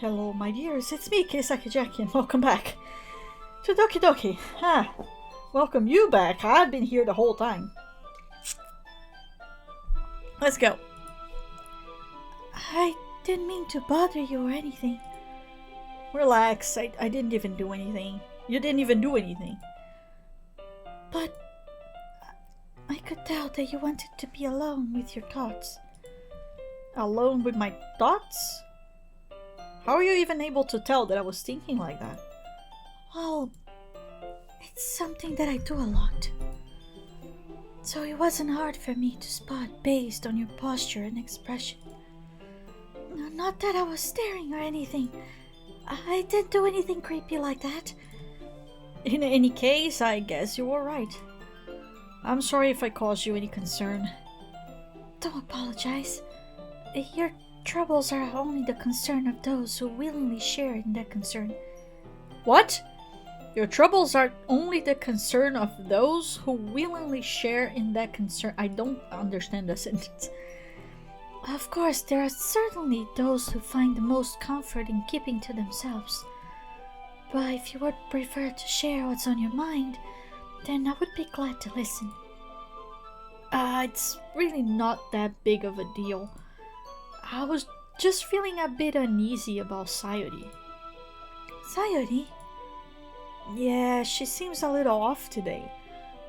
Hello, my dears. It's me, Keisaki Jackie, and welcome back to Doki Doki. Welcome you back. I've been here the whole time. Let's go. I didn't mean to bother you or anything. Relax. I didn't even do anything. You didn't even do anything. But I could tell that you wanted to be alone with your thoughts. Alone with my thoughts? How are you even able to tell that I was thinking like that? Well, it's something that I do a lot. So it wasn't hard for me to spot based on your posture and expression. Not that I was staring or anything. I didn't do anything creepy like that. In any case, I guess you were right. I'm sorry if I caused you any concern. Don't apologize. Your troubles are only the concern of those who willingly share in that concern. What? Your troubles are only the concern of those who willingly share in that concern. I don't understand the sentence. Of course, there are certainly those who find the most comfort in keeping to themselves. But if you would prefer to share what's on your mind, then I would be glad to listen. It's really not that big of a deal. I was just feeling a bit uneasy about Sayori. Sayori? Yeah, she seems a little off today.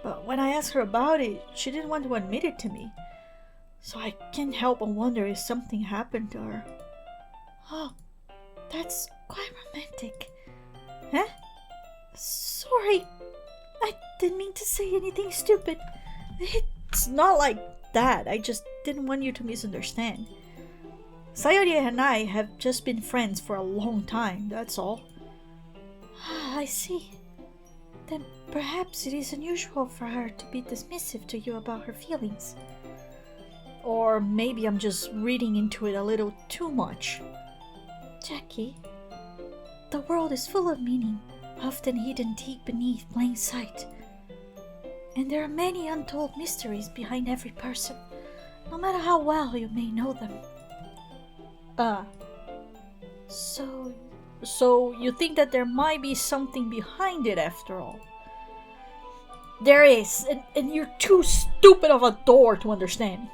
But when I asked her about it, she didn't want to admit it to me. So I can't help but wonder if something happened to her. Oh, that's quite romantic. Huh? Sorry, I didn't mean to say anything stupid. It's not like that. I just didn't want you to misunderstand. Sayori and I have just been friends for a long time, that's all. I see. Then perhaps it is unusual for her to be dismissive to you about her feelings. Or maybe I'm just reading into it a little too much. Jackie, the world is full of meaning, often hidden deep beneath plain sight. And there are many untold mysteries behind every person, no matter how well you may know them. So you think that there might be something behind it after all? There is, and you're too stupid of a door to understand.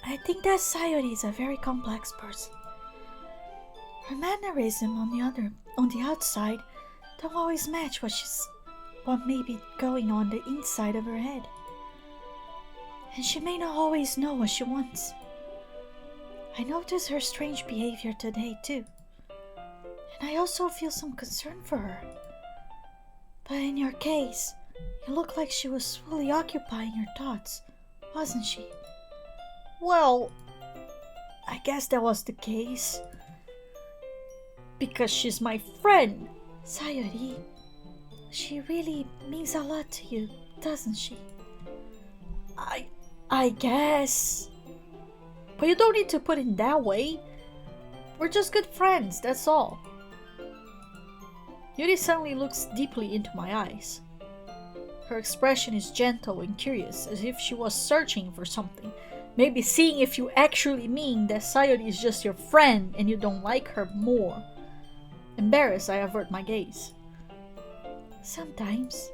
I think that Sayori is a very complex person. Her mannerism on the outside don't always match what may be going on the inside of her head. And she may not always know what she wants. I noticed her strange behavior today too. And I also feel some concern for her. But in your case, it looked like she was fully occupying her thoughts, wasn't she? Well, I guess that was the case. Because she's my friend. Sayori, she really means a lot to you, doesn't she? I guess. But you don't need to put it that way. We're just good friends, that's all. Yuri suddenly looks deeply into my eyes. Her expression is gentle and curious, as if she was searching for something. Maybe seeing if you actually mean that Sayori is just your friend and you don't like her more. Embarrassed, I avert my gaze. Sometimes,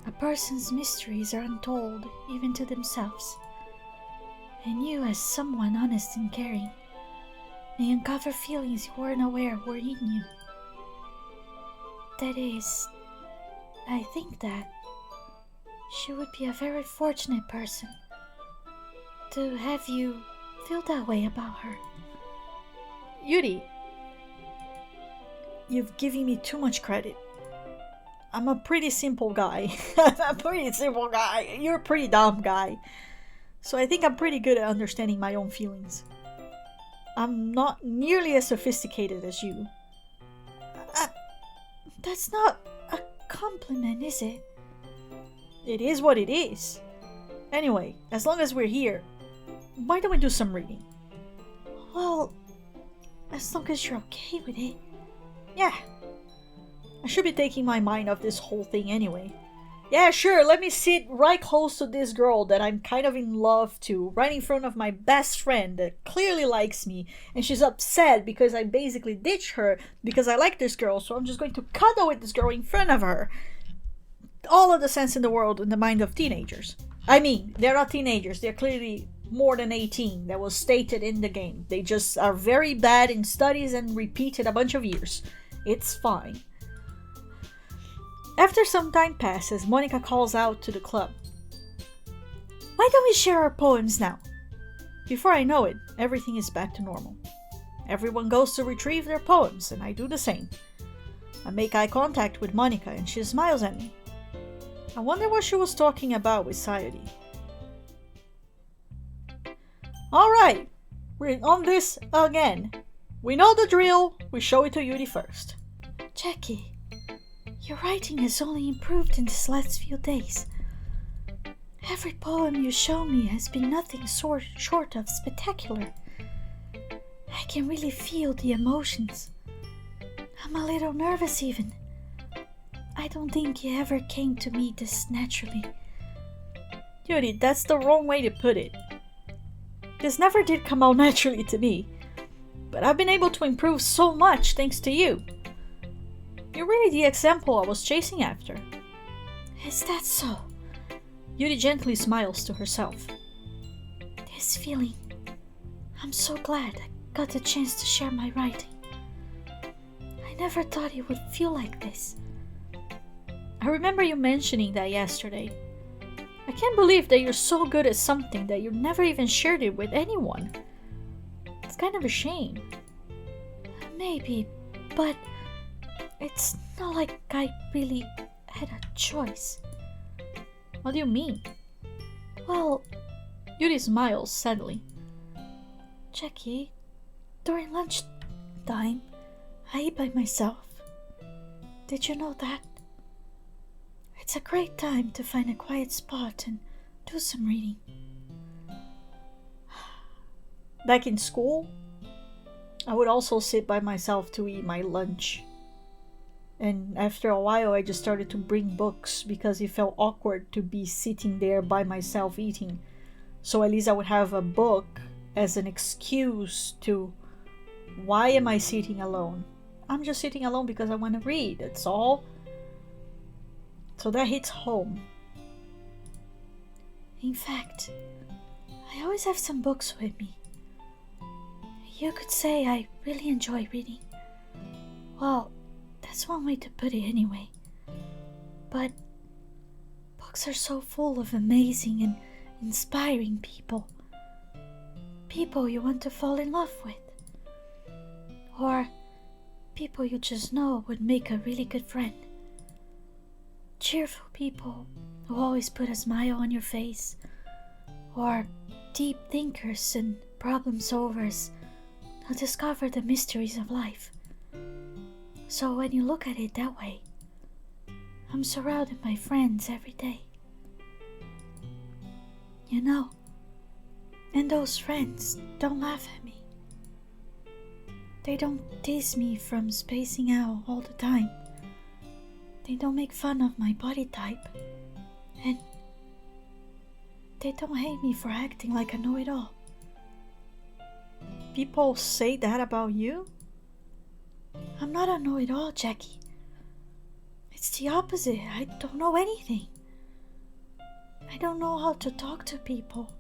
a person's mysteries are untold even to themselves. And you, as someone honest and caring, may uncover feelings you weren't aware were in you. That is, I think that she would be a very fortunate person to have you feel that way about her. Yuri, you've given me too much credit. I'm a pretty simple guy. You're a pretty dumb guy. So I think I'm pretty good at understanding my own feelings. I'm not nearly as sophisticated as you. That's not a compliment, is it? It is what it is. Anyway, as long as we're here, why don't we do some reading? Well, as long as you're okay with it. Yeah. I should be taking my mind off this whole thing anyway. Yeah, sure, let me sit right close to this girl that I'm kind of in love to, right in front of my best friend that clearly likes me, and she's upset because I basically ditched her because I like this girl, so I'm just going to cuddle with this girl in front of her. All of the sense in the world in the mind of teenagers. I mean, they're not teenagers, they're clearly more than 18. That was stated in the game. They just are very bad in studies and repeat it a bunch of years. It's fine. After some time passes, Monika calls out to the club. Why don't we share our poems now? Before I know it, everything is back to normal. Everyone goes to retrieve their poems, and I do the same. I make eye contact with Monika, and she smiles at me. I wonder what she was talking about with Sayori. Alright, we're on this again. We know the drill, we show it to Yuri first. Jackie, your writing has only improved in these last few days. Every poem you show me has been nothing short of spectacular. I can really feel the emotions. I'm a little nervous even. I don't think you ever came to me this naturally. Yuri, that's the wrong way to put it. This never did come out naturally to me, but I've been able to improve so much thanks to you. You're really the example I was chasing after. Is that so? Yuri gently smiles to herself. This feeling, I'm so glad I got the chance to share my writing. I never thought it would feel like this. I remember you mentioning that yesterday. I can't believe that you're so good at something that you never even shared it with anyone. It's kind of a shame. Maybe, but it's not like I really had a choice. What do you mean? Well, Yuri smiles sadly. Jackie, during lunchtime, I eat by myself. Did you know that? It's a great time to find a quiet spot and do some reading. Back in school, I would also sit by myself to eat my lunch. And after a while, I just started to bring books because it felt awkward to be sitting there by myself eating. So at least I would have a book as an excuse to, why am I sitting alone? I'm just sitting alone because I want to read, that's all. So that hits home. In fact, I always have some books with me. You could say I really enjoy reading. Well, that's one way to put it anyway. But books are so full of amazing and inspiring people. People you want to fall in love with. Or people you just know would make a really good friend. Cheerful people who always put a smile on your face. Or deep thinkers and problem solvers who discover the mysteries of life. So when you look at it that way, I'm surrounded by friends every day. You know, and those friends don't laugh at me. They don't tease me from spacing out all the time. They don't make fun of my body type. And they don't hate me for acting like a know-it-all. People say that about you? I'm not a know-it-all, Jackie. It's the opposite. I don't know anything. I don't know how to talk to people.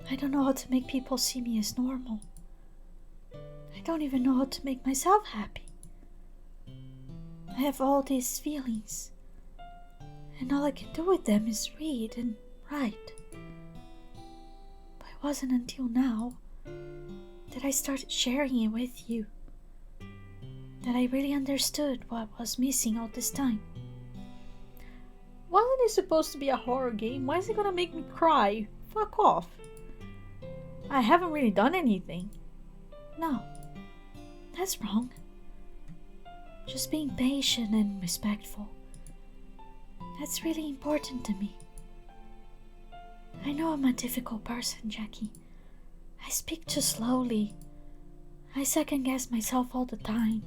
I don't know how to make people see me as normal. I don't even know how to make myself happy. I have all these feelings, and all I can do with them is read and write. But it wasn't until now that I started sharing it with you that I really understood what was missing all this time. Wasn't it supposed to be a horror game? Why is it gonna make me cry? Fuck off. I haven't really done anything. No, that's wrong. Just being patient and respectful. That's really important to me. I know I'm a difficult person, Jackie. I speak too slowly. I second guess myself all the time.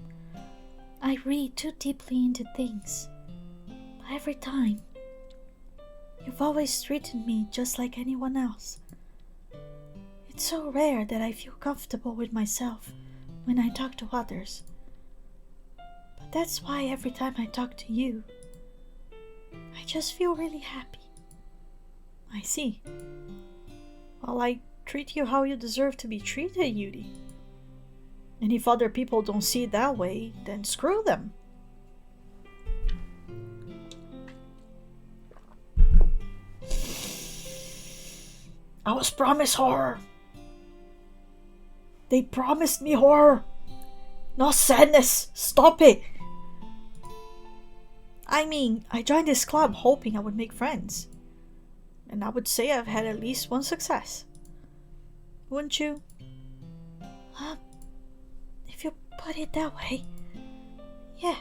I read too deeply into things. But every time, You've always treated me just like anyone else. It's so rare that I feel comfortable with myself when I talk to others. But that's why every time I talk to you, I just feel really happy. I see. Well, I treat you how you deserve to be treated, Yuri. And if other people don't see it that way, then screw them. I was promised horror. They promised me horror. Not sadness. Stop it. I mean, I joined this club hoping I would make friends. And I would say I've had at least one success. Wouldn't you? If you put it that way, yeah.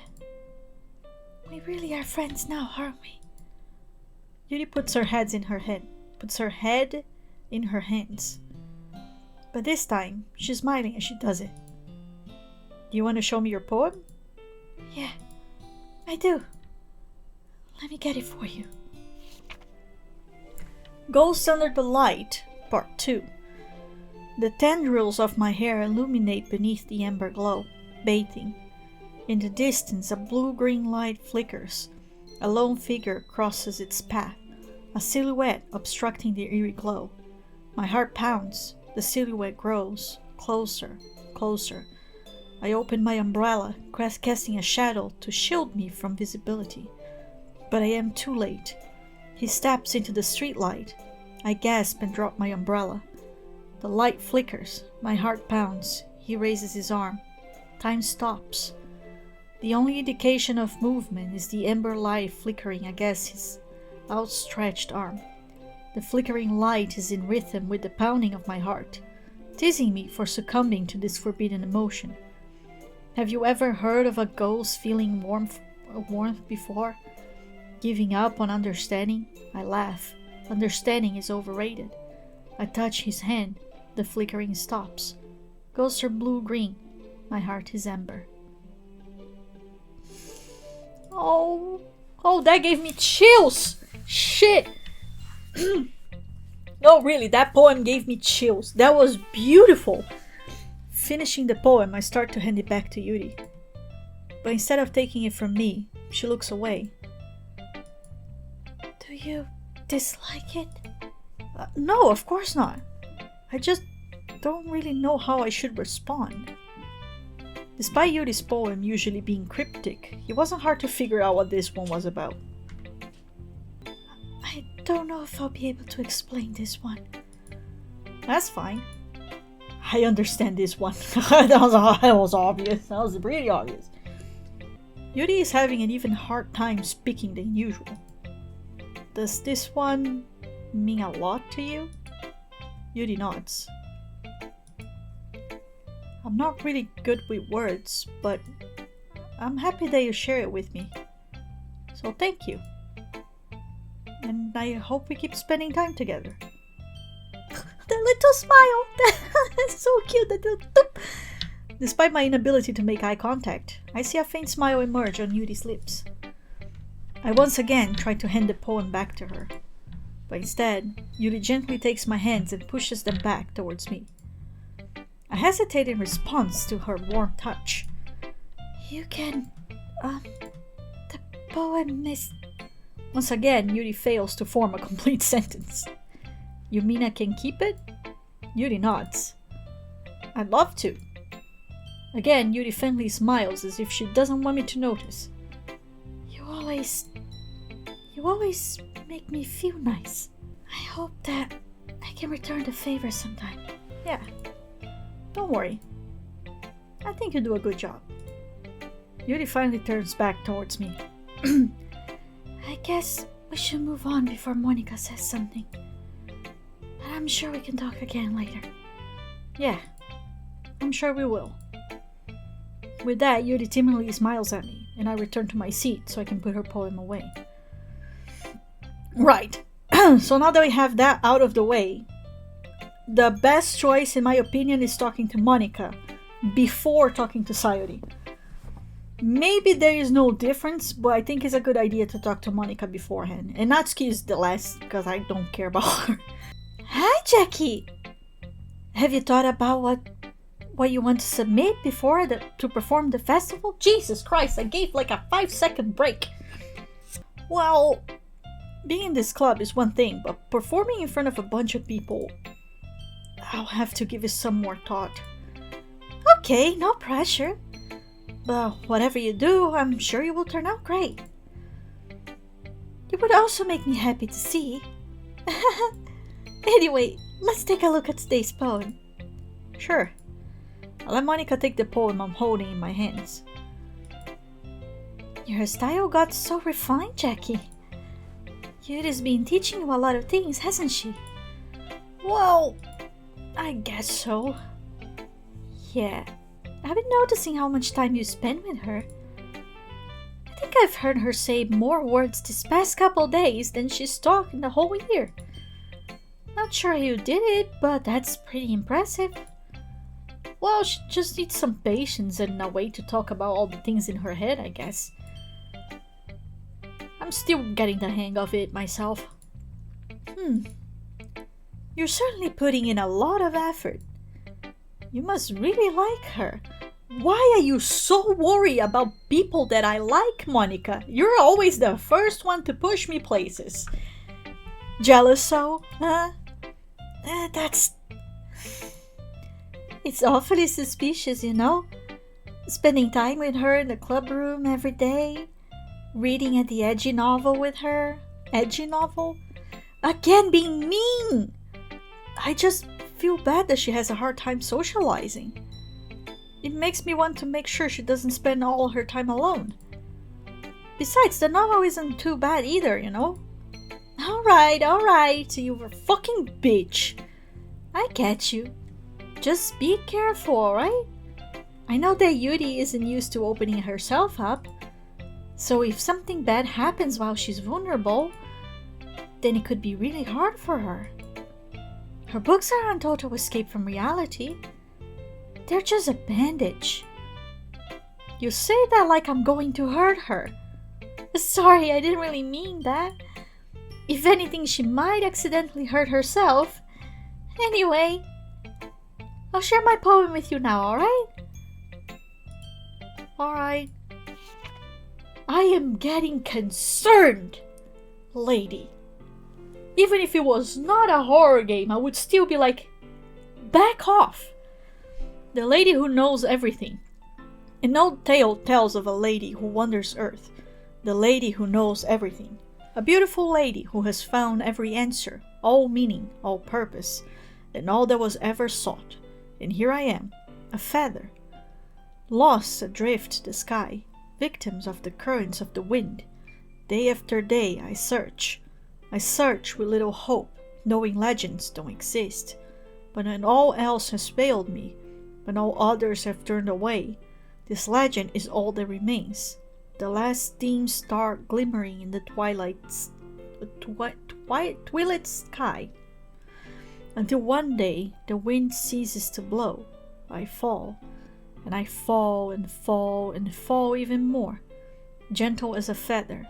We really are friends now, aren't we? Yuri puts her head in her hands. But this time, she's smiling as she does it. Do you want to show me your poem? Yeah, I do. Let me get it for you. Ghosts Under the Light, Part 2. The tendrils of my hair illuminate beneath the amber glow, bathing. In the distance, a blue-green light flickers. A lone figure crosses its path, a silhouette obstructing the eerie glow. My heart pounds. The silhouette grows, closer, closer. I open my umbrella, casting a shadow to shield me from visibility. But I am too late. He steps into the streetlight. I gasp and drop my umbrella. The light flickers. My heart pounds. He raises his arm. Time stops. The only indication of movement is the amber light flickering against his outstretched arm. The flickering light is in rhythm with the pounding of my heart, teasing me for succumbing to this forbidden emotion. Have you ever heard of a ghost feeling warmth before? Giving up on understanding? I laugh. Understanding is overrated. I touch his hand. The flickering stops. Ghosts are blue-green. My heart is amber. Oh, that gave me chills! Shit! No, really, that poem gave me chills. That was beautiful. Finishing the poem, I start to hand it back to Yuri. But instead of taking it from me, she looks away. Do you dislike it? No, of course not. I just don't really know how I should respond. Despite Yuri's poem usually being cryptic, it wasn't hard to figure out what this one was about. I don't know if I'll be able to explain this one. That's fine. I understand this one. that was obvious. That was really obvious. Yuri is having an even hard time speaking than usual. Does this one mean a lot to you? Yuri nods. I'm not really good with words, but I'm happy that you share it with me. So thank you. And I hope we keep spending time together. That little smile! That's so cute! That little toop. Despite my inability to make eye contact, I see a faint smile emerge on Yuri's lips. I once again try to hand the poem back to her, but instead, Yuri gently takes my hands and pushes them back towards me. I hesitate in response to her warm touch. You can, the poem is... Once again, Yuri fails to form a complete sentence. You mean I can keep it? Yuri nods. I'd love to. Again, Yuri faintly smiles as if she doesn't want me to notice. You always make me feel nice. I hope that I can return the favor sometime. Yeah. Don't worry. I think you do a good job. Yuri finally turns back towards me. I guess we should move on before Monika says something. But I'm sure we can talk again later. Yeah, I'm sure we will. With that, Yuri timidly smiles at me, and I return to my seat so I can put her poem away. Right, so now that we have that out of the way, the best choice in my opinion is talking to Monika before talking to Sayori. maybe there is no difference, but I think it's a good idea to talk to Monika beforehand. And Natsuki is the last, because I don't care about her. Hi, Jackie! Have you thought about what you want to submit to perform the festival? Jesus Christ, I gave like a 5-second break. Well, being in this club is one thing, but performing in front of a bunch of people, I'll have to give it some more thought. Okay, no pressure. But whatever you do, I'm sure you will turn out great. It would also make me happy to see. Anyway, let's take a look at today's poem. Sure. I'll let Monika take the poem I'm holding in my hands. Your style got so refined, Jackie. Yuri's been teaching you a lot of things, hasn't she? Well, I guess so. Yeah, I've been noticing how much time you spend with her. I think I've heard her say more words this past couple days than she's talked in the whole year. Not sure how you did it, but that's pretty impressive. Well, she just needs some patience and a way to talk about all the things in her head, I guess. I'm still getting the hang of it myself. You're certainly putting in a lot of effort. You must really like her. Why are you so worried about people that I like, Monika? You're always the first one to push me places. Jealous so? Huh? It's awfully suspicious, you know? Spending time with her in the club room every day. Reading at the edgy novel with her. Edgy novel? Again, being mean! I just feel bad that she has a hard time socializing. It makes me want to make sure she doesn't spend all her time alone. Besides, the novel isn't too bad either, you know? Alright, you fucking bitch. I get you. Just be careful, alright? I know that Yuri isn't used to opening herself up, so if something bad happens while she's vulnerable, then it could be really hard for her. Her books aren't a total escape from reality. They're just a bandage. You say that like I'm going to hurt her. Sorry, I didn't really mean that. If anything, she might accidentally hurt herself. Anyway, I'll share my poem with you now, alright? Alright. I am getting concerned, lady. Even if it was not a horror game, I would still be like, back off. The lady who knows everything. An old tale tells of a lady who wanders earth. The lady who knows everything. A beautiful lady who has found every answer, all meaning, all purpose, and all that was ever sought. And here I am, a feather, lost adrift the sky, victims of the currents of the wind. Day after day I search with little hope, knowing legends don't exist. But when all else has failed me, when all others have turned away, this legend is all that remains. The last dim star glimmering in the twilit sky. Until one day the wind ceases to blow, I fall, and I fall and fall and fall even more, gentle as a feather,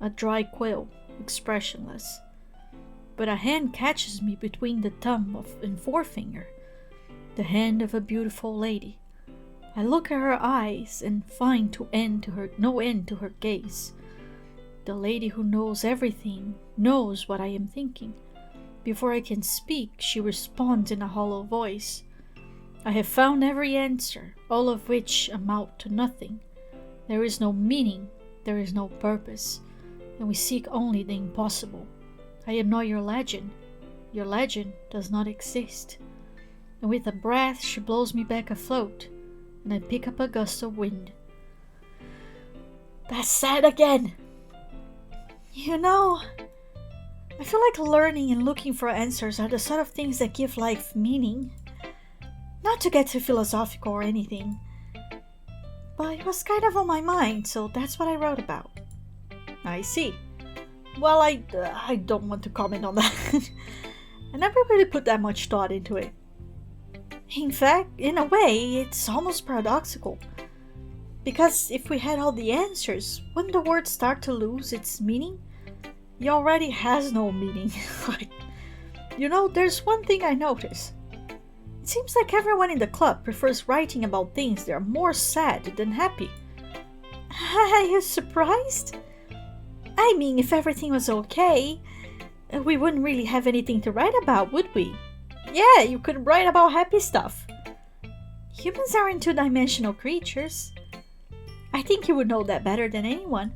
a dry quill, expressionless. But a hand catches me between the thumb and forefinger, the hand of a beautiful lady. I look at her eyes and find no end to her gaze. The lady who knows everything knows what I am thinking. Before I can speak, she responds in a hollow voice. I have found every answer, all of which amount to nothing. There is no meaning, there is no purpose, and we seek only the impossible. I am not your legend. Your legend does not exist. And with a breath, she blows me back afloat, and I pick up a gust of wind. That's sad again. You know, I feel like learning and looking for answers are the sort of things that give life meaning. Not to get too philosophical or anything, but it was kind of on my mind, so that's what I wrote about. I see. Well, I don't want to comment on that. I never really put that much thought into it. In fact, in a way, it's almost paradoxical. Because if we had all the answers, wouldn't the word start to lose its meaning? It already has no meaning. Like, there's one thing I notice. It seems like everyone in the club prefers writing about things that are more sad than happy. Are you surprised? I mean, if everything was okay, we wouldn't really have anything to write about, would we? Yeah, you could write about happy stuff. Humans aren't two-dimensional creatures. I think you would know that better than anyone.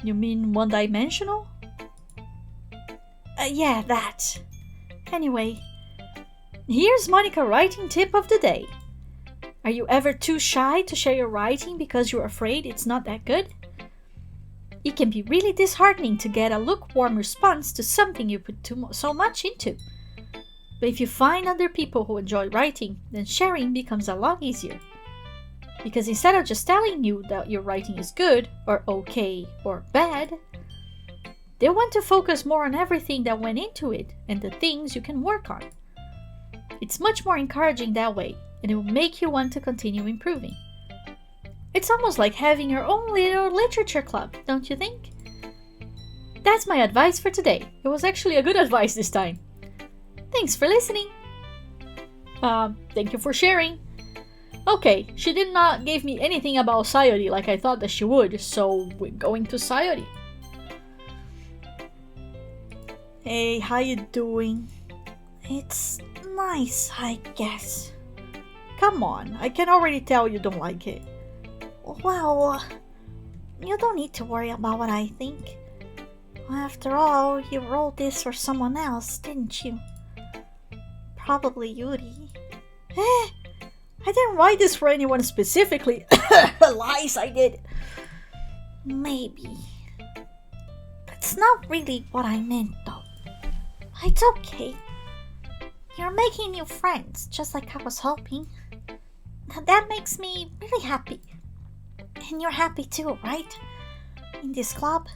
You mean one-dimensional? Yeah, that. Anyway, here's Monika writing tip of the day. Are you ever too shy to share your writing because you're afraid it's not that good? It can be really disheartening to get a lukewarm response to something you put so much into. But if you find other people who enjoy writing, then sharing becomes a lot easier. Because instead of just telling you that your writing is good, or okay, or bad, they want to focus more on everything that went into it and the things you can work on. It's much more encouraging that way, and it will make you want to continue improving. It's almost like having your own little literature club, don't you think? That's my advice for today. It was actually a good advice this time. Thanks for listening. Thank you for sharing. Okay, she did not give me anything about Sayori like I thought that she would, so we're going to Sayori. Hey, how you doing? It's nice, I guess. Come on, I can already tell you don't like it. Well, you don't need to worry about what I think. After all, you wrote this for someone else, didn't you? Probably Yuri. I didn't write this for anyone specifically. Lies, I did. Maybe. That's not really what I meant, though. It's okay. You're making new friends, just like I was hoping. That makes me really happy. And you're happy too, right? In this club?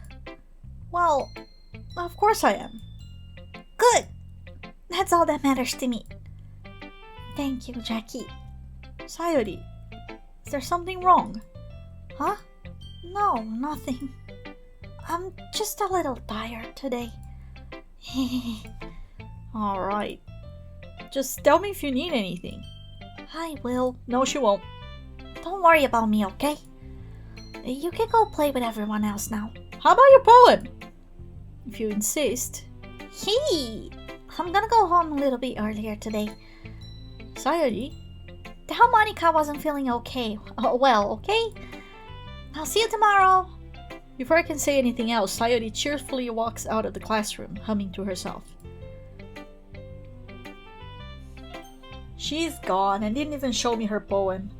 Well, of course I am. Good! That's all that matters to me. Thank you, Jackie. Sayori, is there something wrong? Huh? No, nothing. I'm just a little tired today. Alright. Just tell me if you need anything. I will. No, she won't. Don't worry about me, okay? You can go play with everyone else now. How about your poem? If you insist. Hey! I'm gonna go home a little bit earlier today. Sayori? Tell Monika wasn't feeling okay. Okay? I'll see you tomorrow. Before I can say anything else, Sayori cheerfully walks out of the classroom, humming to herself. She's gone and didn't even show me her poem.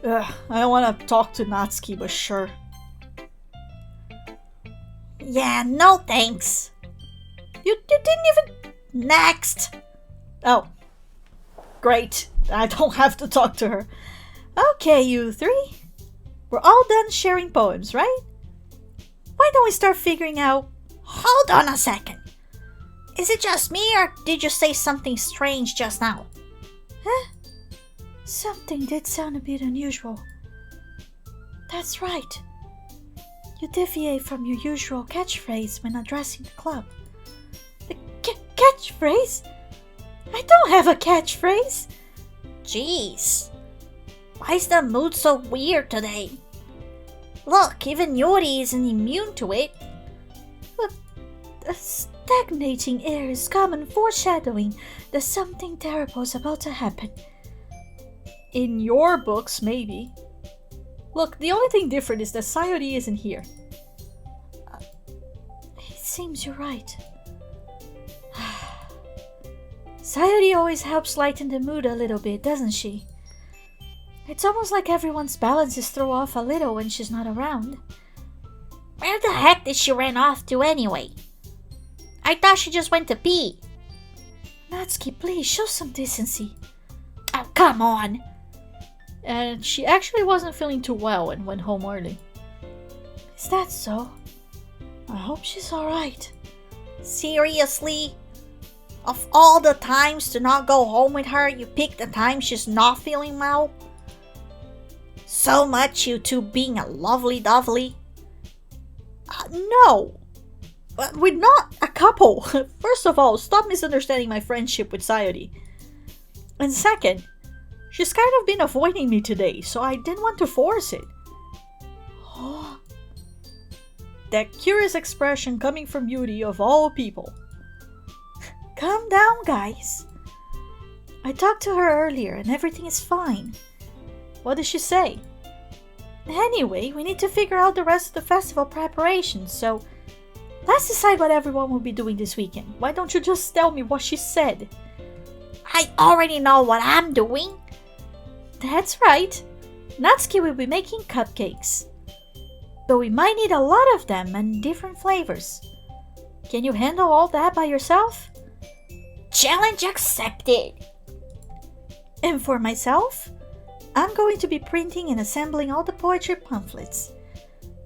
Ugh, I don't want to talk to Natsuki, but sure. Yeah, no thanks. You didn't even... Next! Oh. Great. I don't have to talk to her. Okay, you three. We're all done sharing poems, right? Why don't we start figuring out... Hold on a second. Is it just me, or did you say something strange just now? Huh? Something did sound a bit unusual. That's right. You deviate from your usual catchphrase when addressing the club. The catchphrase? I don't have a catchphrase. Jeez. Why is the mood so weird today? Look, even Yuri isn't immune to it. A stagnating air is common foreshadowing that something terrible is about to happen. In your books, maybe. Look, the only thing different is that Sayori isn't here. It seems you're right. Sayori always helps lighten the mood a little bit, doesn't she? It's almost like everyone's balance is thrown off a little when she's not around. Where the heck did she run off to anyway? I thought she just went to pee. Natsuki, please, show some decency. Oh, come on. And she actually wasn't feeling too well and went home early. Is that so? I hope she's alright. Seriously? Of all the times to not go home with her, you pick the time she's not feeling well? So much you two being a lovely-dovely? No. But we're not a couple. First of all, stop misunderstanding my friendship with Sayori. And second, she's kind of been avoiding me today, so I didn't want to force it. Oh. That curious expression coming from Yuri of all people. Calm down, guys. I talked to her earlier and everything is fine. What did she say? Anyway, we need to figure out the rest of the festival preparations, so let's decide what everyone will be doing this weekend. Why don't you just tell me what she said? I already know what I'm doing. That's right. Natsuki will be making cupcakes. So we might need a lot of them and different flavors. Can you handle all that by yourself? Challenge accepted. And for myself, I'm going to be printing and assembling all the poetry pamphlets.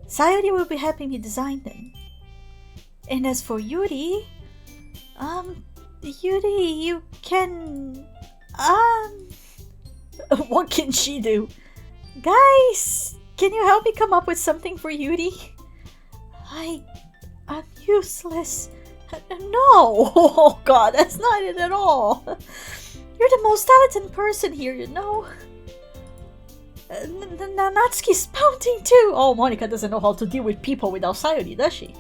Sayori will be helping me design them. And as for Yuri, you can, what can she do? Guys, can you help me come up with something for Yuri? I'm useless. No! Oh god, that's not it at all. You're the most talented person here, you know. Natsuki's pouting too. Oh, Monika doesn't know how to deal with people without Sayori, does she?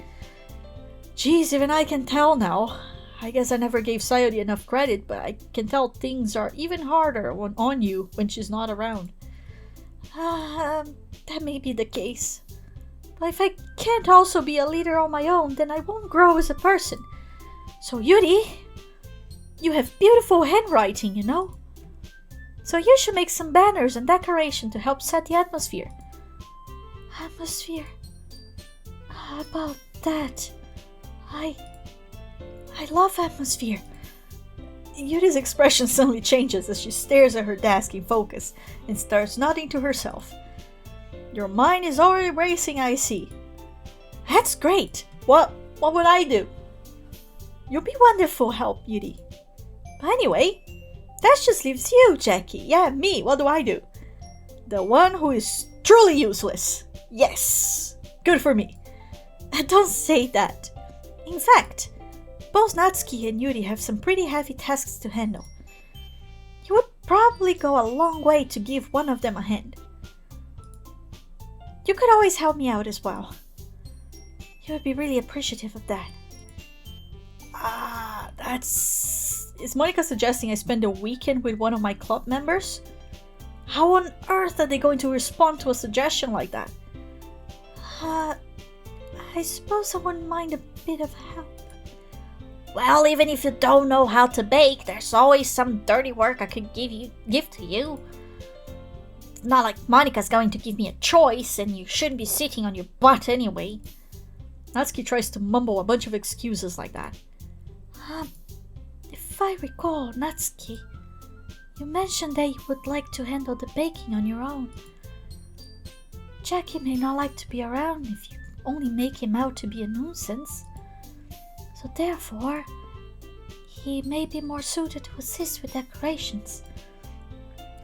Jeez, even I can tell now. I guess I never gave Sayori enough credit, but I can tell things are even harder on you when she's not around. That may be the case. But if I can't also be a leader on my own, then I won't grow as a person. So Yuri, you have beautiful handwriting, you know? So you should make some banners and decoration to help set the atmosphere. Atmosphere? About that, I love atmosphere. Yuri's expression suddenly changes as she stares at her desk in focus and starts nodding to herself. Your mind is already racing, I see. That's great. What would I do? You'll be wonderful help, Yuri. But anyway, that just leaves you, Jackie. Yeah, me. What do I do? The one who is truly useless. Yes. Good for me. Don't say that. In fact, both Natsuki and Yuri have some pretty heavy tasks to handle. It would probably go a long way to give one of them a hand. You could always help me out as well. You would be really appreciative of that. Is Monika suggesting I spend a weekend with one of my club members? How on earth are they going to respond to a suggestion like that? I suppose I wouldn't mind a bit of help. Well, even if you don't know how to bake, there's always some dirty work I could give to you. It's not like Monika's going to give me a choice, and you shouldn't be sitting on your butt anyway. Natsuki tries to mumble a bunch of excuses like that. If I recall, Natsuki, you mentioned that you would like to handle the baking on your own. Jackie may not like to be around if you only make him out to be a nuisance. So therefore, he may be more suited to assist with decorations.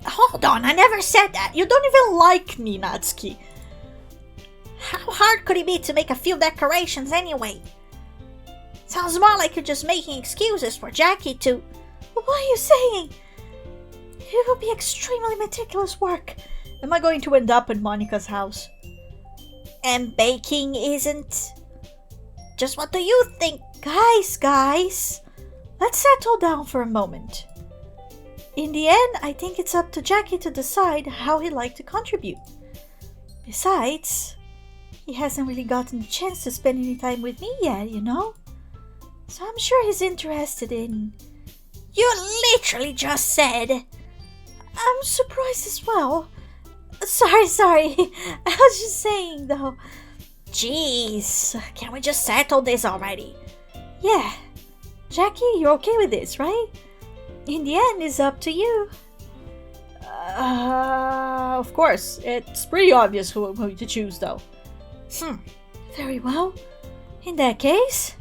Hold on, I never said that. You don't even like me, Natsuki. How hard could it be to make a few decorations anyway? Sounds more like you're just making excuses for Jackie to... What are you saying? It will be extremely meticulous work. Am I going to end up in Monika's house? And baking isn't? Just what do you think? Guys, let's settle down for a moment. In the end, I think it's up to Jackie to decide how he'd like to contribute. Besides, he hasn't really gotten the chance to spend any time with me yet, you know? So I'm sure he's interested in... You literally just said... I'm surprised as well. Sorry. I was just saying, though. Jeez, can we just settle this already? Yeah. Jackie, you're okay with this, right? In the end, it's up to you. Of course. It's pretty obvious who to choose, though. Very well. In that case,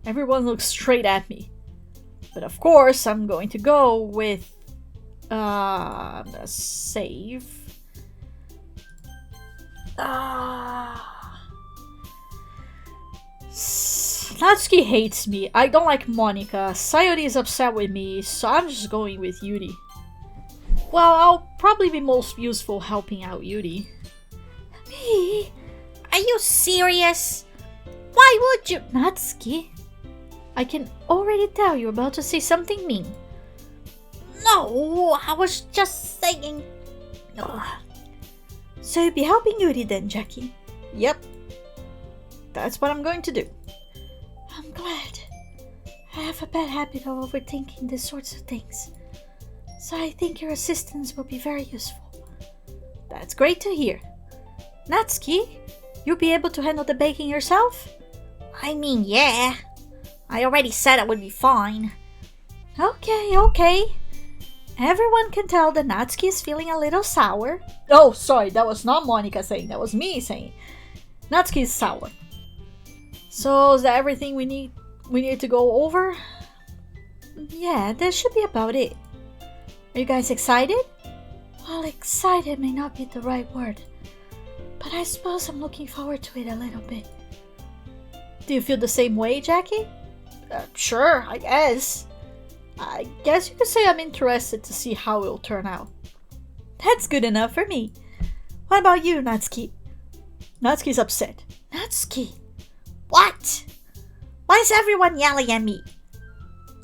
everyone looks straight at me. But of course, I'm going to go with I'm gonna save. Natsuki hates me. I don't like Monika. Sayori is upset with me, so I'm just going with Yuri. Well, I'll probably be most useful helping out Yuri. Me? Are you serious? Why would you? Natsuki, I can already tell you're about to say something mean. No, I was just saying. Ugh. So you'll be helping Yuri then, Jackie? Yep. That's what I'm going to do. I'm glad. I have a bad habit of overthinking these sorts of things. So I think your assistance will be very useful. That's great to hear. Natsuki, you'll be able to handle the baking yourself? I mean, yeah. I already said I would be fine. Okay. Everyone can tell that Natsuki is feeling a little sour. Oh, sorry, that was not Monika saying, that was me saying. Natsuki is sour. So is that everything we need to go over? Yeah, that should be about it. Are you guys excited? Well, excited may not be the right word, but I suppose I'm looking forward to it a little bit. Do you feel the same way, Jackie? Sure, I guess. I guess you could say I'm interested to see how it'll turn out. That's good enough for me. What about you, Natsuki? Natsuki's upset. Natsuki? What? Why is everyone yelling at me?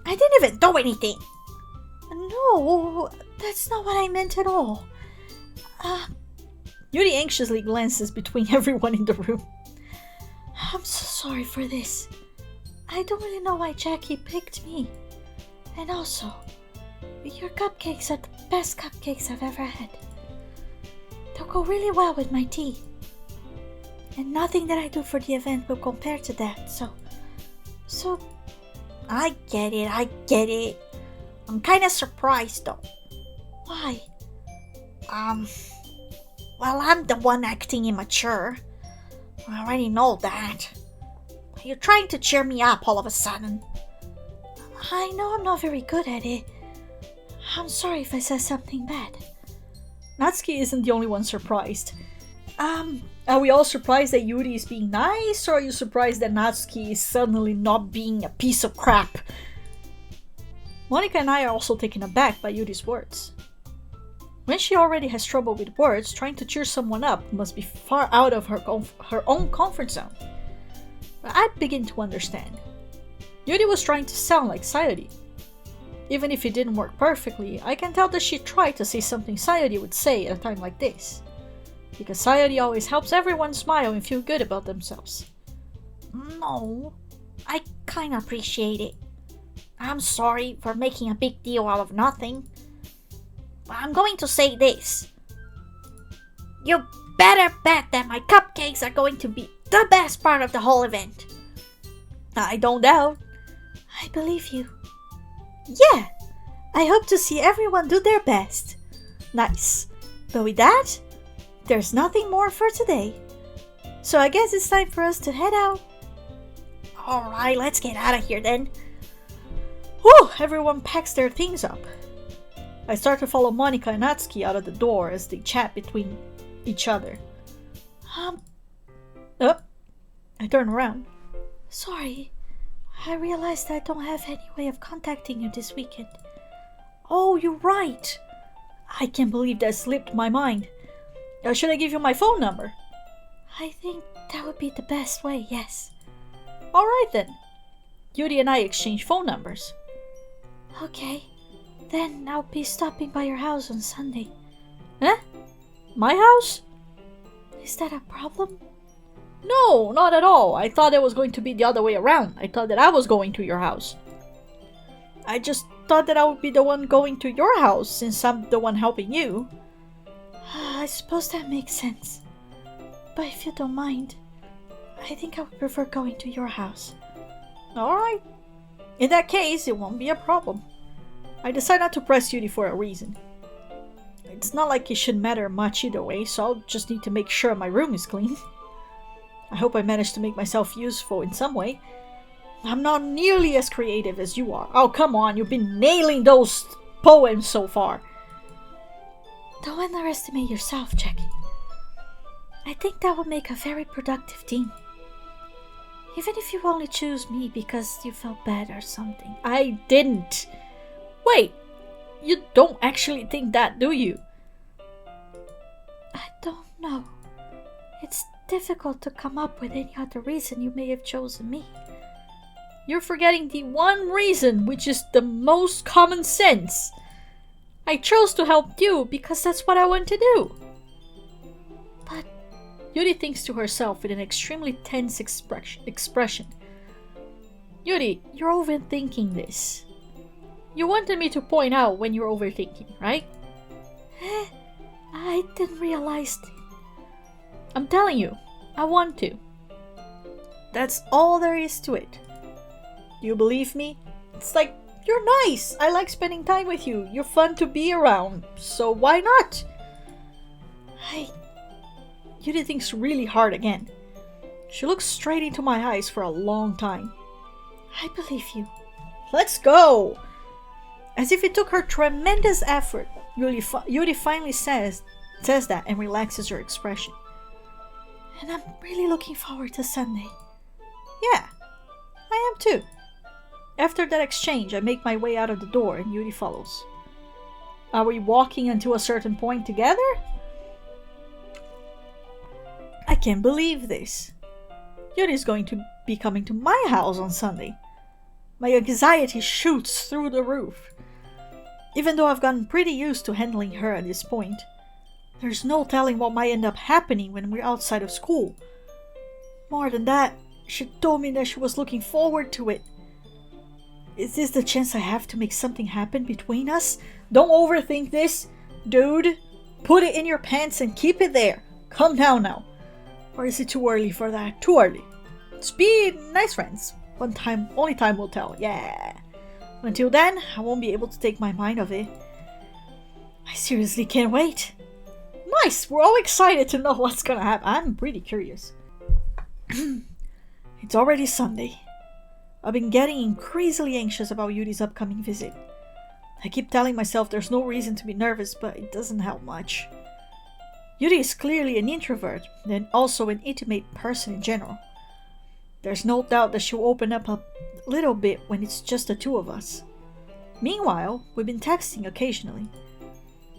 I didn't even do anything. No, that's not what I meant at all. Yuri anxiously glances between everyone in the room. I'm so sorry for this. I don't really know why Jackie picked me. And also, your cupcakes are the best cupcakes I've ever had. They'll go really well with my tea. And nothing that I do for the event will compare to that, so... I get it. I'm kinda surprised though. Why? Well, I'm the one acting immature. I already know that. You're trying to cheer me up all of a sudden. I know I'm not very good at it. I'm sorry if I said something bad. Natsuki isn't the only one surprised. Are we all surprised that Yuri is being nice, or are you surprised that Natsuki is suddenly not being a piece of crap? Monika and I are also taken aback by Yuri's words. When she already has trouble with words, trying to cheer someone up must be far out of her own comfort zone. But I begin to understand. Yuri was trying to sound like Sayori. Even if it didn't work perfectly, I can tell that she tried to say something Sayori would say at a time like this. Because Sayori always helps everyone smile and feel good about themselves. No, I kinda appreciate it. I'm sorry for making a big deal out of nothing. But I'm going to say this. You better bet that my cupcakes are going to be the best part of the whole event. I don't doubt. I believe you. Yeah, I hope to see everyone do their best. Nice. But with that, there's nothing more for today. So I guess it's time for us to head out. Alright, let's get out of here then. Whew, everyone packs their things up. I start to follow Monika and Natsuki out of the door as they chat between each other. I turn around. Sorry, I realized I don't have any way of contacting you this weekend. Oh, you're right. I can't believe that slipped my mind. Should I give you my phone number? I think that would be the best way, yes. Alright then. Yuri and I exchange phone numbers. Okay, then I'll be stopping by your house on Sunday. Huh? My house? Is that a problem? No, not at all. I thought it was going to be the other way around. I thought that I was going to your house. I just thought that I would be the one going to your house since I'm the one helping you. I suppose that makes sense. But if you don't mind, I think I would prefer going to your house. Alright. In that case, it won't be a problem. I decide not to press Yuri for a reason. It's not like it should matter much either way, so I'll just need to make sure my room is clean. I hope I managed to make myself useful in some way. I'm not nearly as creative as you are. Oh, come on, you've been nailing those poems so far. Don't underestimate yourself, Jackie. I think that would make a very productive team. Even if you only choose me because you felt bad or something. I didn't. Wait, you don't actually think that, do you? I don't know. It's difficult to come up with any other reason you may have chosen me. You're forgetting the one reason, which is the most common sense. I chose to help you because that's what I want to do. But Yuri thinks to herself with an extremely tense expression. Yuri, you're overthinking this. You wanted me to point out when you're overthinking, right? I didn't realize it. I'm telling you, I want to. That's all there is to it. You believe me? It's like, you're nice. I like spending time with you. You're fun to be around. So why not? Yuri thinks really hard again. She looks straight into my eyes for a long time. I believe you. Let's go! As if it took her tremendous effort, Yuri finally says that and relaxes her expression. And I'm really looking forward to Sunday. Yeah, I am too. After that exchange, I make my way out of the door and Yuri follows. Are we walking until a certain point together? I can't believe this. Yuri is going to be coming to my house on Sunday. My anxiety shoots through the roof. Even though I've gotten pretty used to handling her at this point, there's no telling what might end up happening when we're outside of school. More than that, she told me that she was looking forward to it. Is this the chance I have to make something happen between us? Don't overthink this, dude. Put it in your pants and keep it there. Calm down now. Or is it too early for that? Too early. Let's be nice friends. Only time will tell. Yeah. Until then, I won't be able to take my mind off it. I seriously can't wait. Nice. We're all excited to know what's gonna happen. I'm pretty curious. It's already Sunday. I've been getting increasingly anxious about Yuri's upcoming visit. I keep telling myself there's no reason to be nervous, but it doesn't help much. Yuri is clearly an introvert, and also an intimate person in general. There's no doubt that she'll open up a little bit when it's just the two of us. Meanwhile, we've been texting occasionally.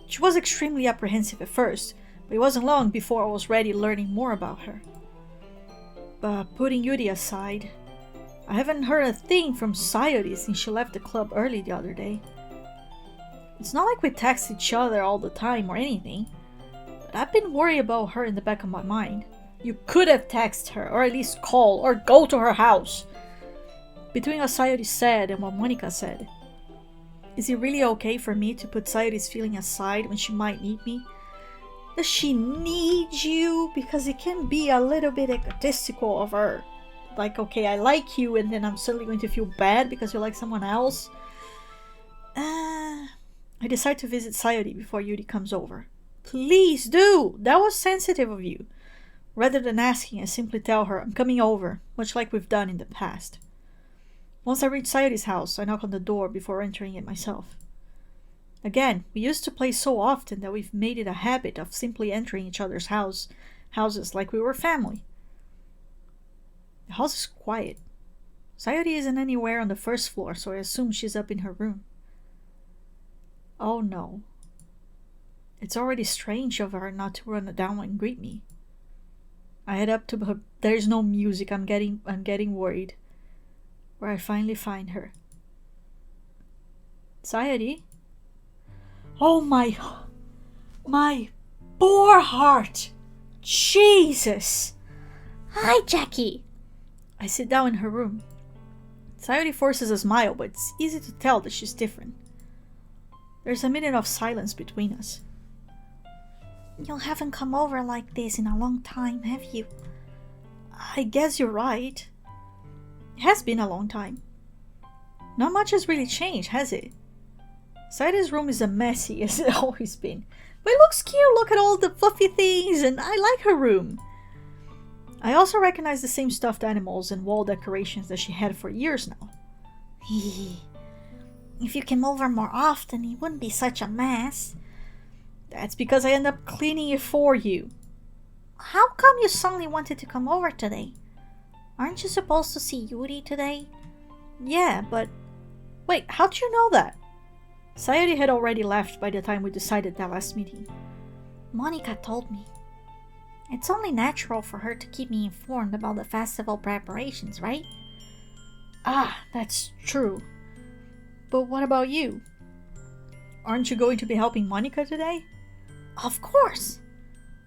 She was extremely apprehensive at first, but it wasn't long before I was ready learning more about her. But putting Yuri aside, I haven't heard a thing from Sayori since she left the club early the other day. It's not like we text each other all the time or anything, but I've been worried about her in the back of my mind. You could have texted her, or at least call, or go to her house. Between what Sayori said and what Monika said, is it really okay for me to put Sayori's feeling aside when she might need me? Does she need you? Because it can be a little bit egotistical of her. Like, okay, I like you, and then I'm suddenly going to feel bad because you like someone else. I decide to visit Sayori before Yuri comes over. Please do! That was sensitive of you. Rather than asking, I simply tell her I'm coming over, much like we've done in the past. Once I reach Sayori's house, I knock on the door before entering it myself. Again, we used to play so often that we've made it a habit of simply entering each other's houses like we were family. The house is quiet. Sayori isn't anywhere on the first floor, so I assume she's up in her room. Oh no. It's already strange of her not to run down and greet me. I head up to her. There's no music. I'm getting worried. Where I finally find her. Sayori? Oh my poor heart. Jesus. Hi, Jackie. I sit down in her room. Sayori forces a smile, but it's easy to tell that she's different. There's a minute of silence between us. You haven't come over like this in a long time, have you? I guess you're right. It has been a long time. Not much has really changed, has it? Sayori's room is as messy as it's always been. But it looks cute, look at all the fluffy things, and I like her room. I also recognize the same stuffed animals and wall decorations that she had for years now. If you came over more often, it wouldn't be such a mess. That's because I end up cleaning it for you. How come you suddenly wanted to come over today? Aren't you supposed to see Yuri today? Yeah, but... Wait, how'd you know that? Sayori had already left by the time we decided that last meeting. Monika told me. It's only natural for her to keep me informed about the festival preparations, right? Ah, that's true. But what about you? Aren't you going to be helping Monika today? Of course!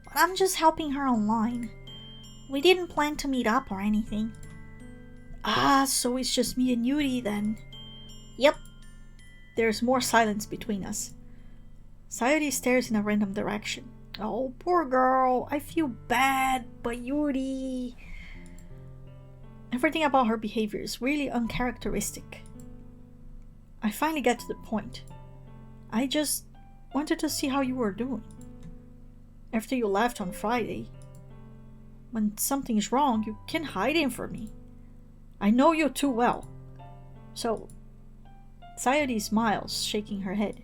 But I'm just helping her online. We didn't plan to meet up or anything. Ah, so it's just me and Yuri then. Yep. There's more silence between us. Sayori stares in a random direction. Oh, poor girl. I feel bad, but Yuri... Everything about her behavior is really uncharacteristic. I finally get to the point. I just wanted to see how you were doing. After you left on Friday, when something's wrong, you can't hide it from me. I know you too well. So, Sayori smiles, shaking her head.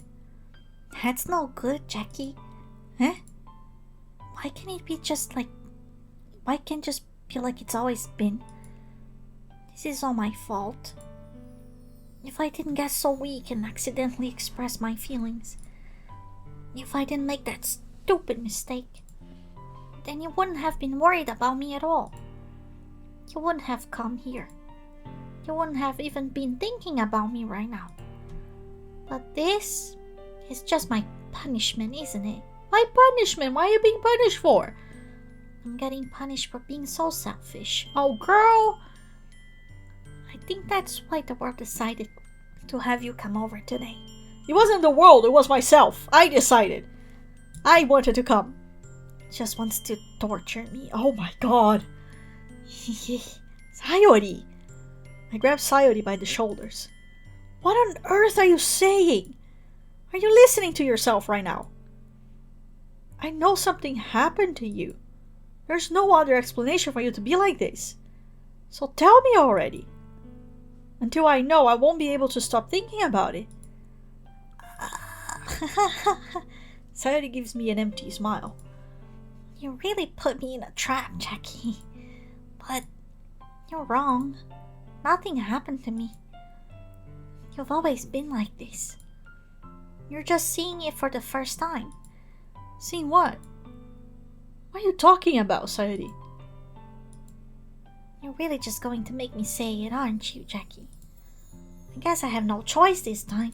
That's no good, Jackie. Huh? Why can't it be just like... Why can't it just be like it's always been? This is all my fault. If I didn't get so weak and accidentally express my feelings, if I didn't make that stupid mistake, then you wouldn't have been worried about me at all. You wouldn't have come here. You wouldn't have even been thinking about me right now. But this is just my punishment, isn't it? My punishment? Why are you being punished for? I'm getting punished for being so selfish. Oh, girl! I think that's why the world decided to have you come over today. It wasn't the world, it was myself. I decided. I wanted to come. Just wants to torture me. Oh my god. Sayori! I grabbed Sayori by the shoulders. What on earth are you saying? Are you listening to yourself right now? I know something happened to you. There's no other explanation for you to be like this. So tell me already. Until I know, I won't be able to stop thinking about it. Sayori gives me an empty smile. You really put me in a trap, Jackie. But you're wrong. Nothing happened to me. You've always been like this. You're just seeing it for the first time. Seeing what? What are you talking about, Sayori? You're really just going to make me say it, aren't you, Jackie? I guess I have no choice this time.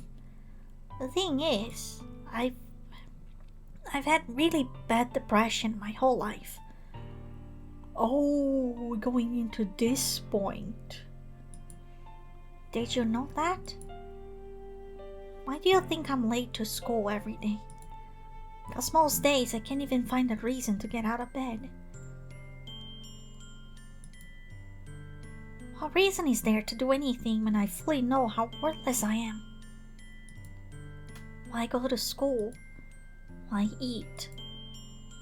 The thing is, I've had really bad depression my whole life. Oh, we're going into this point. Did you know that? Why do you think I'm late to school every day? Because most days I can't even find a reason to get out of bed. What reason is there to do anything when I fully know how worthless I am? Why go to school? Why eat?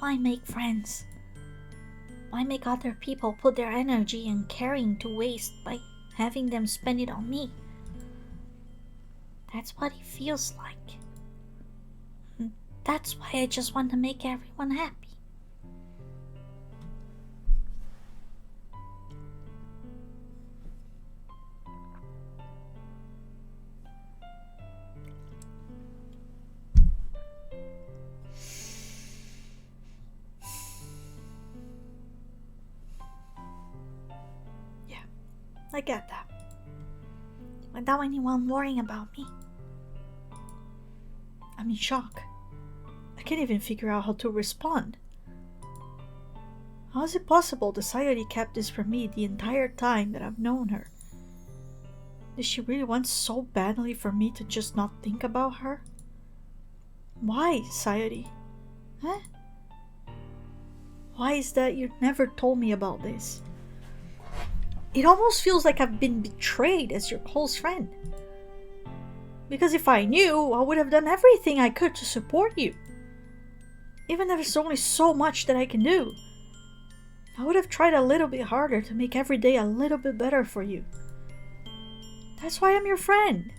Why make friends? Why make other people put their energy and caring to waste by having them spend it on me? That's what it feels like. And that's why I just want to make everyone happy. I get that. Without anyone worrying about me. I'm in shock. I can't even figure out how to respond. How is it possible that Sayori kept this from me the entire time that I've known her? Did she really want so badly for me to just not think about her? Why, Sayori? Huh? Why is that you never told me about this? It almost feels like I've been betrayed as your close friend. Because if I knew, I would have done everything I could to support you. Even if there's only so much that I can do. I would have tried a little bit harder to make every day a little bit better for you. That's why I'm your friend.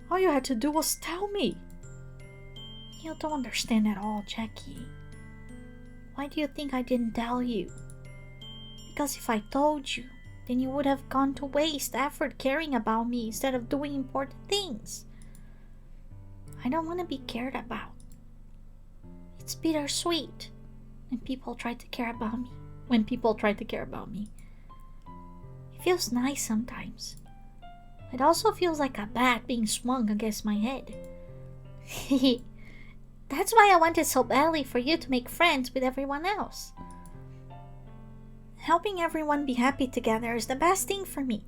All you had to do was tell me. You don't understand at all, Jackie. Why do you think I didn't tell you? Because if I told you, then you would have gone to waste effort caring about me instead of doing important things. I don't want to be cared about. It's bittersweet when people try to care about me. It feels nice sometimes. It also feels like a bat being swung against my head. That's why I wanted so badly for you to make friends with everyone else. Helping everyone be happy together is the best thing for me.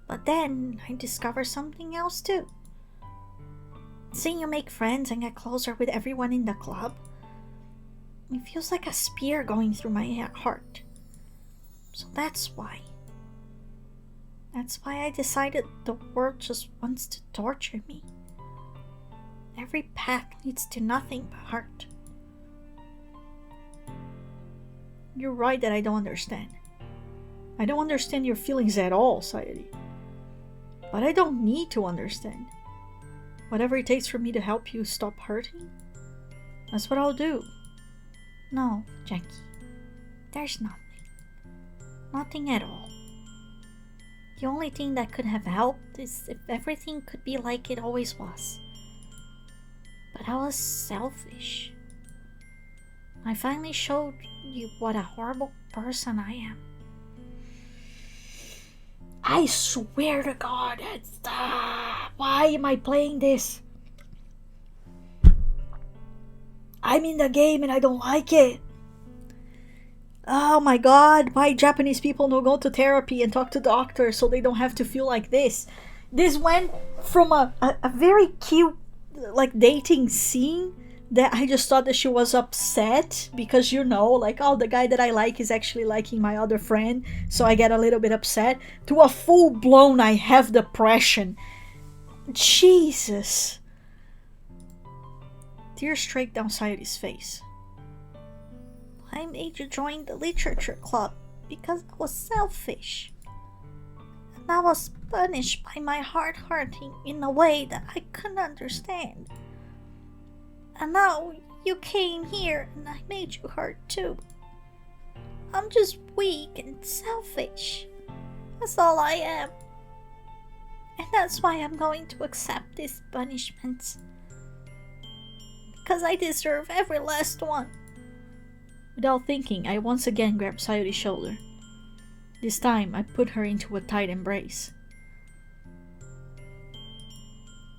But then I discovered something else too. Seeing you make friends and get closer with everyone in the club, it feels like a spear going through my heart. So that's why I decided the world just wants to torture me. Every path leads to nothing but hurt. You're right that I don't understand. I don't understand your feelings at all, Sayori. But I don't need to understand. Whatever it takes for me to help you stop hurting, that's what I'll do. No, Jackie. There's nothing. Nothing at all. The only thing that could have helped is if everything could be like it always was. But I was selfish. I finally showed you what a horrible person I am. I swear to God, why am I playing this? I'm in the game and I don't like it. Oh my God, why Japanese people don't go to therapy and talk to doctors so they don't have to feel like this. This went from a very cute dating scene that I just thought that she was upset because, oh, the guy that I like is actually liking my other friend, so I get a little bit upset, to a full-blown I have depression. Jesus. Tears straight down Sayori's face. I made you join the literature club because I was selfish. And I was punished by my heart hurting in a way that I couldn't understand. And now you came here and I made you hurt too. I'm just weak and selfish. That's all I am. And that's why I'm going to accept these punishments. Because I deserve every last one. Without thinking, I once again grabbed Sayori's shoulder. This time, I put her into a tight embrace.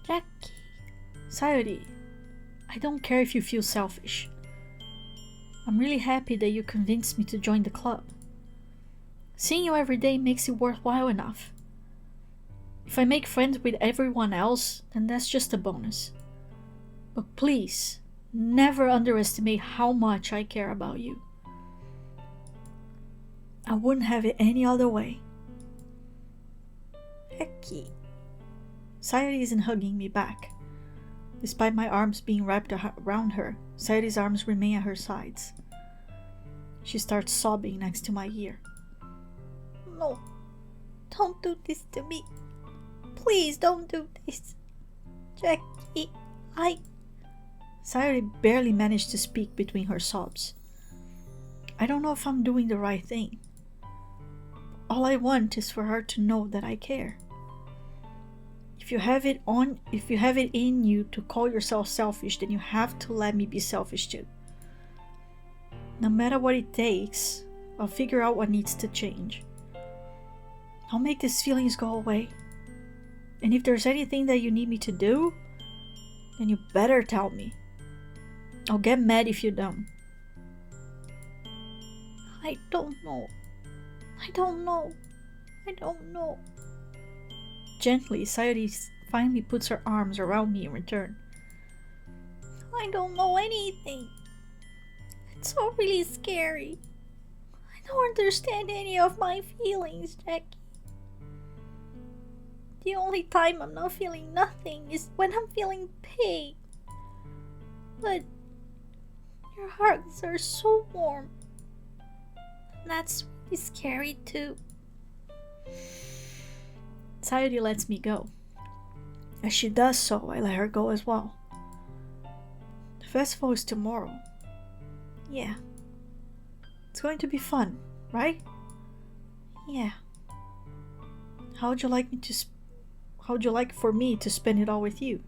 Jackie. Sayori, I don't care if you feel selfish. I'm really happy that you convinced me to join the club. Seeing you every day makes it worthwhile enough. If I make friends with everyone else, then that's just a bonus. But please, never underestimate how much I care about you. I wouldn't have it any other way. Jackie. Sayori isn't hugging me back. Despite my arms being wrapped around her, Sayori's arms remain at her sides. She starts sobbing next to my ear. No, don't do this to me. Please don't do this. Jackie, Sayori barely managed to speak between her sobs. I don't know if I'm doing the right thing. All I want is for her to know that I care. If you have it in you to call yourself selfish, then you have to let me be selfish too. No matter what it takes, I'll figure out what needs to change. I'll make these feelings go away. And if there's anything that you need me to do, then you better tell me. I'll get mad if you don't. I don't know. Gently, Sayori finally puts her arms around me in return. I don't know anything. It's all really scary. I don't understand any of my feelings, Jackie. The only time I'm not feeling nothing is when I'm feeling pain. But your hugs are so warm. That's really scary too. Sayori lets me go. As she does so, I let her go as well. The festival is tomorrow. Yeah. It's going to be fun, right? Yeah. How would you like for me to spend it all with you?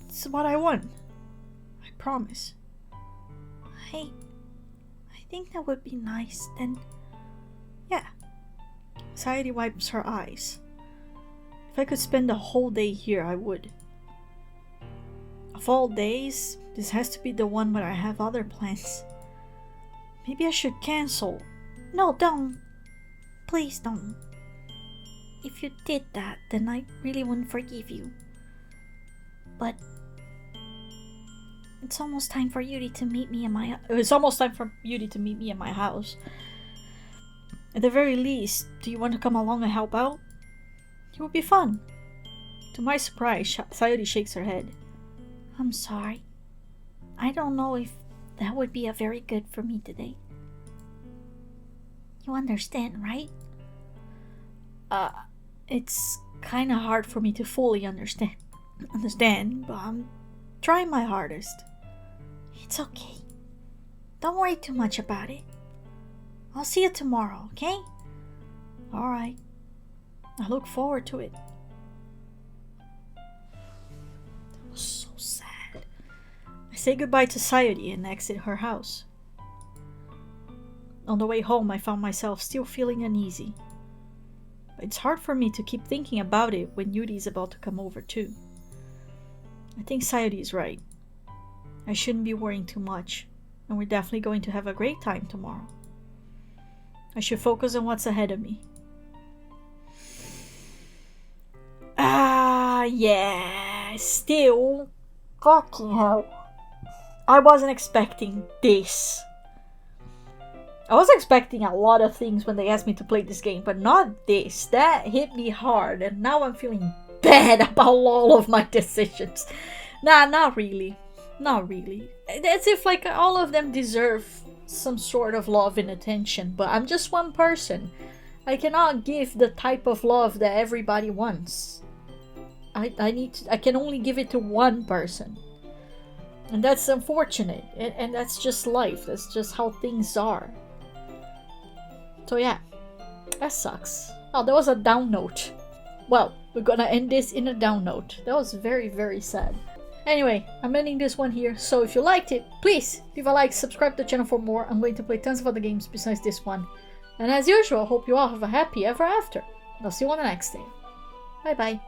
It's what I want. I promise. I think that would be nice then. Yeah. Sayori wipes her eyes. If I could spend the whole day here, I would. Of all days, this has to be the one where I have other plans. Maybe I should cancel. No, don't. Please don't. If you did that, then I really wouldn't forgive you. But it's almost time for Yuri to meet me in my... It's almost time for Yuri to meet me in my house. At the very least, do you want to come along and help out? It would be fun. To my surprise, Sayori shakes her head. I'm sorry. I don't know if that would be a very good for me today. You understand, right? It's kinda hard for me to fully understand, but I'm trying my hardest. It's okay. Don't worry too much about it. I'll see you tomorrow, okay? Alright. I look forward to it. That was so sad. I say goodbye to Sayori and exit her house. On the way home, I found myself still feeling uneasy. It's hard for me to keep thinking about it when Yuri is about to come over too. I think Sayori is right. I shouldn't be worrying too much, and we're definitely going to have a great time tomorrow. I should focus on what's ahead of me. Yeah, still. Fucking hell. I wasn't expecting this. I was expecting a lot of things when they asked me to play this game, but not this. That hit me hard, and now I'm feeling bad about all of my decisions. Nah, not really. Not really. It's if like all of them deserve some sort of love and attention, but I'm just one person. I cannot give the type of love that everybody wants. I can only give it to one person. And that's unfortunate. And that's just life. That's just how things are. So yeah, that sucks. Oh, that was a down note. Well, we're gonna end this in a down note. That was very, very sad. Anyway, I'm ending this one here, so if you liked it, please leave a like, subscribe to the channel for more. I'm going to play tons of other games besides this one. And as usual, I hope you all have a happy ever after. And I'll see you on the next day. Bye bye.